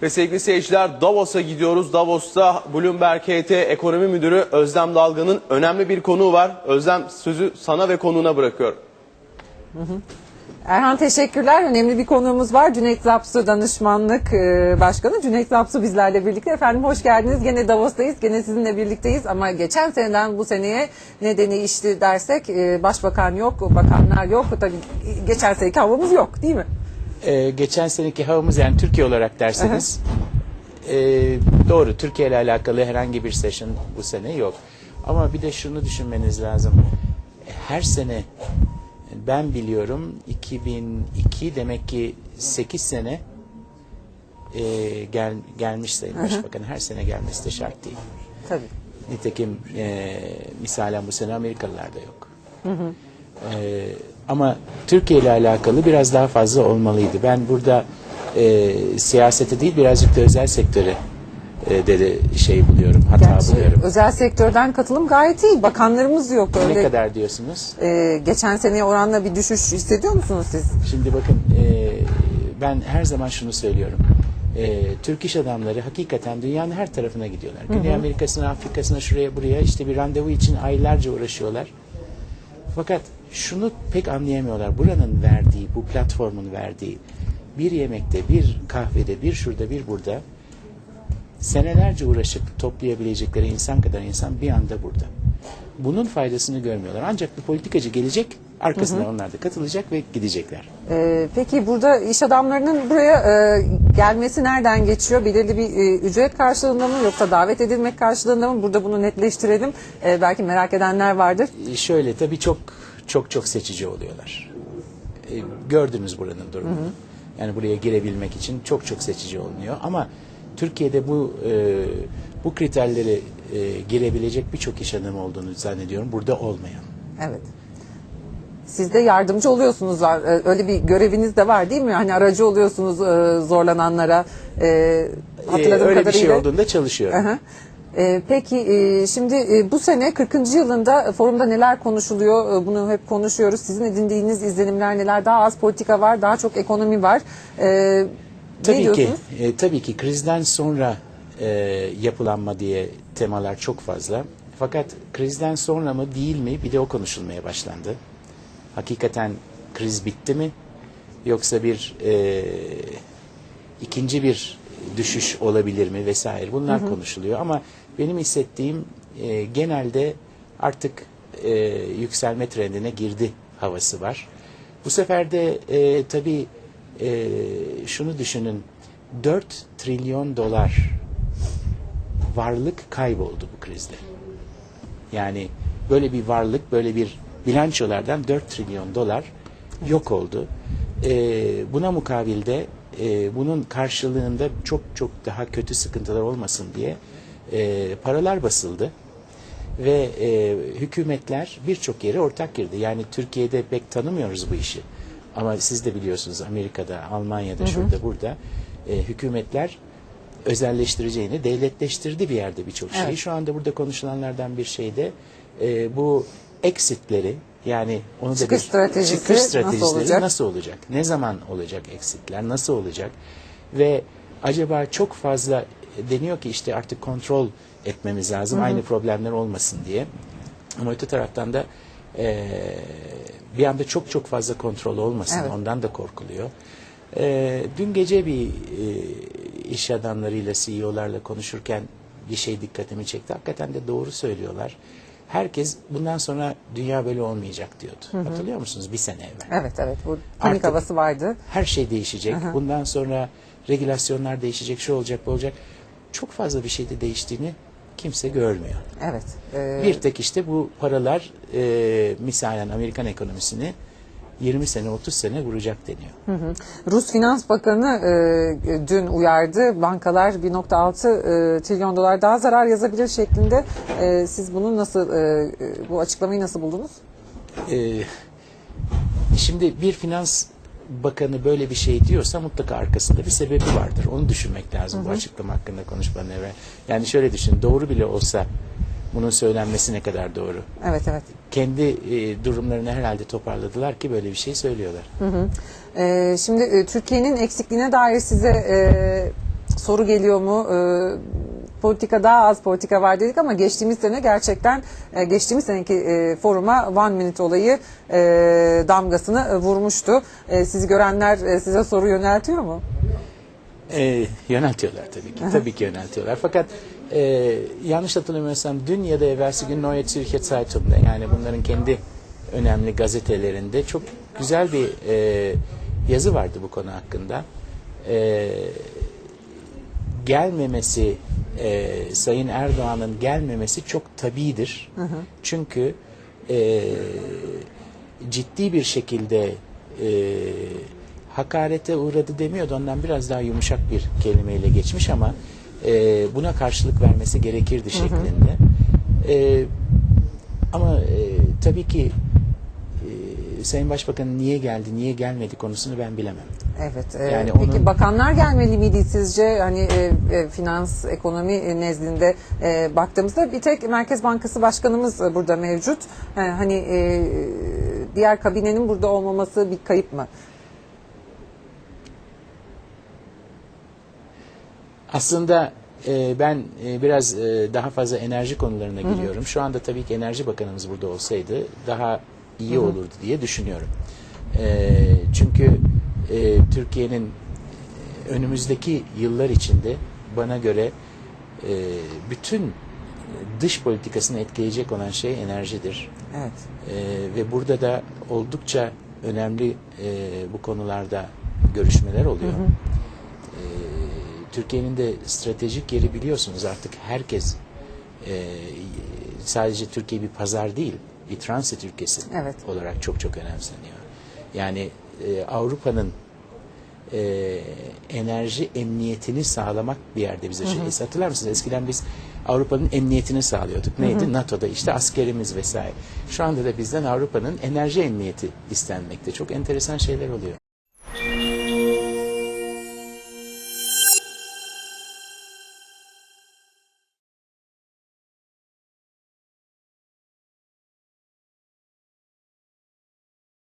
Ve sevgili seyirciler, Davos'a gidiyoruz. Davos'ta Bloomberg HT Ekonomi Müdürü Özlem Dalga'nın önemli bir konuğu var. Özlem, sözü sana ve konuğuna bırakıyorum. Erhan, teşekkürler. Önemli bir konuğumuz var. Cüneyt Zapsu Danışmanlık Başkanı. Cüneyt Zapsu bizlerle birlikte. Efendim hoş geldiniz. Gene Davos'tayız. Gene sizinle birlikteyiz. Ama geçen seneden bu seneye ne değişti dersek başbakan yok, bakanlar yok. Tabii geçen seneki havamız yok, değil mi? Geçen seneki havamız, yani Türkiye olarak derseniz doğru, Türkiye ile alakalı herhangi bir session bu sene yok. Ama bir de şunu düşünmeniz lazım. Her sene ben biliyorum 2002 demek ki 8 sene gelmiş Sayın Başbakan. Her sene gelmesi de şart değil. Tabii. Nitekim misalen bu sene Amerikalılar da yok. Ama Türkiye ile alakalı biraz daha fazla olmalıydı. Ben burada siyasete değil, birazcık da özel sektöre de buluyorum, hata buluyorum. Özel sektörden katılım gayet iyi. Bakanlarımız yok. Öyle. Ne kadar diyorsunuz? Geçen seneye oranla bir düşüş hissediyor musunuz siz? Şimdi bakın, ben her zaman şunu söylüyorum. Türk iş adamları hakikaten dünyanın her tarafına gidiyorlar. Güney Amerika'sına, Afrika'sına, şuraya buraya, işte bir randevu için aylarca uğraşıyorlar. Fakat şunu pek anlayamıyorlar. Buranın verdiği, bu platformun verdiği bir yemekte, bir kahvede, bir şurada, bir burada senelerce uğraşıp toplayabilecekleri insan kadar insan bir anda burada. Bunun faydasını görmüyorlar. Ancak bir politikacı gelecek, arkasından onlar da katılacak ve gidecekler. Peki burada iş adamlarının buraya gelmesi nereden geçiyor? Belirli bir ücret karşılığında mı, yoksa davet edilmek karşılığında mı? Burada bunu netleştirelim. Belki merak edenler vardır. Şöyle, tabii çok seçici oluyorlar. Gördünüz buranın durumunu. Yani buraya girebilmek için çok seçici olunuyor. Ama Türkiye'de bu kriterleri girebilecek birçok iş adamı olduğunu zannediyorum. Burada olmayan. Evet. Siz de yardımcı oluyorsunuz. Öyle bir göreviniz de var değil mi? Hani aracı oluyorsunuz zorlananlara. Hatırladığım öyle kadarıyla. bir şey olduğunda çalışıyorum. Peki şimdi bu sene 40. yılında forumda neler konuşuluyor? Bunu hep konuşuyoruz. Sizin edindiğiniz izlenimler neler? Daha az politika var, daha çok ekonomi var. Tabii ki krizden sonra yapılanma diye temalar çok fazla. Fakat krizden sonra mı değil mi, bir de o konuşulmaya başlandı. Hakikaten kriz bitti mi? Yoksa ikinci bir düşüş olabilir mi vesaire, bunlar konuşuluyor. Ama benim hissettiğim genelde artık yükselme trendine girdi havası var. Bu sefer de tabii şunu düşünün, 4 trilyon dolar varlık kayboldu bu krizde. Yani böyle bir varlık, böyle bir bilançolardan 4 trilyon dolar yok oldu. Buna mukabilde bunun karşılığında çok daha kötü sıkıntılar olmasın diye paralar basıldı ve hükümetler birçok yere ortak girdi. Yani Türkiye'de pek tanımıyoruz bu işi. Ama siz de biliyorsunuz, Amerika'da, Almanya'da, şurada burada hükümetler özelleştireceğini devletleştirdi bir yerde birçok şeyi. Evet. Şu anda burada konuşulanlardan bir şey de bu exitleri, yani onu çıkış stratejileri nasıl olacak? Ne zaman olacak exitler? Nasıl olacak? Ve acaba çok fazla deniyor ki işte artık kontrol etmemiz lazım. Aynı problemler olmasın diye. Ama öte taraftan da bir anda çok fazla kontrol olmasın. Evet. Ondan da korkuluyor. Dün gece bir iş adamlarıyla, CEO'larla konuşurken bir şey dikkatimi çekti. Hakikaten de doğru söylüyorlar. Herkes bundan sonra dünya böyle olmayacak diyordu. Hatırlıyor musunuz? Bir sene evvel. Evet. Bu panik havası vardı. Her şey değişecek. Bundan sonra regülasyonlar değişecek, şu olacak, bu olacak. Çok fazla bir şeyde değiştiğini kimse görmüyor. Evet. Bir tek işte bu paralar misalen Amerikan ekonomisini 20 sene, 30 sene vuracak deniyor. Rus Finans Bakanı dün uyardı. Bankalar 1.6 trilyon dolar daha zarar yazabilir şeklinde. Siz bunu bu açıklamayı nasıl buldunuz? Şimdi bir finans bakanı böyle bir şey diyorsa mutlaka arkasında bir sebebi vardır. Onu düşünmek lazım bu açıklama hakkında konuşmadan evvel. Yani şöyle düşün, doğru bile olsa bunun söylenmesi ne kadar doğru? Evet. Kendi durumlarını herhalde toparladılar ki böyle bir şey söylüyorlar. Şimdi Türkiye'nin eksikliğine dair size soru geliyor mu? Politika daha az politika var dedik ama geçtiğimiz sene gerçekten geçtiğimiz seneki foruma One Minute olayı damgasını vurmuştu. Sizi görenler size soru yöneltiyor mu? Yöneltiyorlar tabii ki. Tabii ki yöneltiyorlar. Fakat yanlış hatırlamıyorsam dün ya da evvelsi gün Neue Zürcher Zeitung'da, yani bunların kendi önemli gazetelerinde çok güzel bir yazı vardı bu konu hakkında. Gelmemesi, Sayın Erdoğan'ın gelmemesi çok tabidir. Çünkü ciddi bir şekilde hakarete uğradı demiyordu. Ondan biraz daha yumuşak bir kelimeyle geçmiş ama buna karşılık vermesi gerekirdi şeklinde. Ama tabii ki Sayın Başbakan'ın niye geldi, niye gelmedi konusunu ben bilemem. Evet. Yani peki onun... bakanlar gelmeli miydi sizce? Hani finans, ekonomi nezdinde baktığımızda bir tek Merkez Bankası Başkanımız burada mevcut. Hani diğer kabinenin burada olmaması bir kayıp mı? Aslında ben biraz daha fazla enerji konularına giriyorum. Şu anda tabii ki Enerji Bakanımız burada olsaydı daha iyi olurdu diye düşünüyorum. Çünkü Türkiye'nin önümüzdeki yıllar içinde bana göre bütün dış politikasını etkileyecek olan şey enerjidir. Evet. Ve burada da oldukça önemli bu konularda görüşmeler oluyor. Türkiye'nin de stratejik yeri biliyorsunuz, artık herkes sadece Türkiye bir pazar değil, bir transit ülkesi olarak çok çok önemseniyor. Yani Avrupa'nın enerji emniyetini sağlamak bir yerde bize şey. Hatırlar mısınız? Eskiden biz Avrupa'nın emniyetini sağlıyorduk. Neydi? NATO'da işte askerimiz vesaire. Şu anda da bizden Avrupa'nın enerji emniyeti istenmekte. Çok enteresan şeyler oluyor.